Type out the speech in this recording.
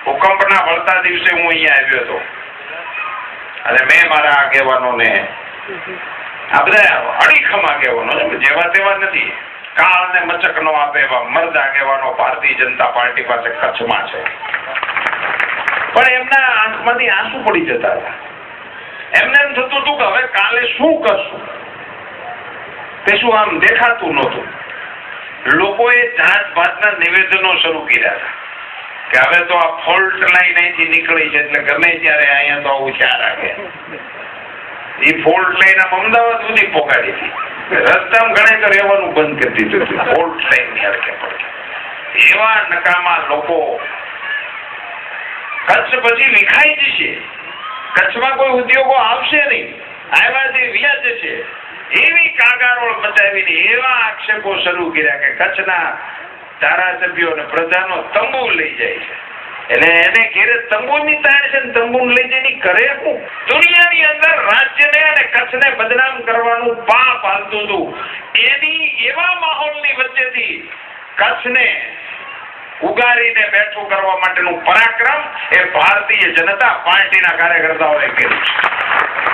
ભૂકંપના વળતા દિવસે હું અહીંયા આવ્યો હતો અને મેં મારા આગેવાનોને આ બધા અડીખમ આગેવાનો જેવા તેવા નથી, કાળ ને મચક નો આપે એવા મર્દ આગેવાનો ભારતીય જનતા પાર્ટી પાસે કચ્છમાં છે. પણ એમના આંખમાંથી આંસુ પડી જતા હતા. એમને એમ થતું હતું કે હવે કાલે શું કરશું, તે શું આમ દેખાતું નહોતું. લોકોએ જાત ભાતના નિવેદનો શરૂ કર્યા હતા કે હવે તો આ ફોલ્ટ લાઈન અહીંથી નીકળી છે એટલે ગમે ત્યારે અહીંયા તો આવું ખ્યાલ રાખે. એ ફોલ્ટ લાઈન આમ અમદાવાદ સુધી પોકાડી હતી. રસ્તામાં ગણે તો રહેવાનું બંધ કરી દીધું હતું ફોલ્ટ લાઈન ની અડકે પડે. એવા નકામા લોકો કચ્છ પછી વિખાઈ જશે, કચ્છમાં કોઈ ઉદ્યોગો આવશે નહીં, આવ્યાથી વ્યાજ છે, એવી કાગારોળ બચાવીને એવા આક્ષેપો શરૂ કર્યા કે કચ્છના ધારાસભ્યો અને પ્રજાનો તંબુ લઈ જાય છે. એટલે એને ઘેરે તંબુની તાણ છે ને તંબુ લઈ જઈને કરે શું? દુનિયાની અંદર રાજ્યને અને કચ્છને બદનામ કરવાનું પાપ હાલતું હતું. એની એવા માહોલની વચ્ચેથી કચ્છને ઉગારીને બેઠું કરવા માટેનું પરાક્રમ એ ભારતીય જનતા પાર્ટીના કાર્યકર્તાઓએ કર્યું છે.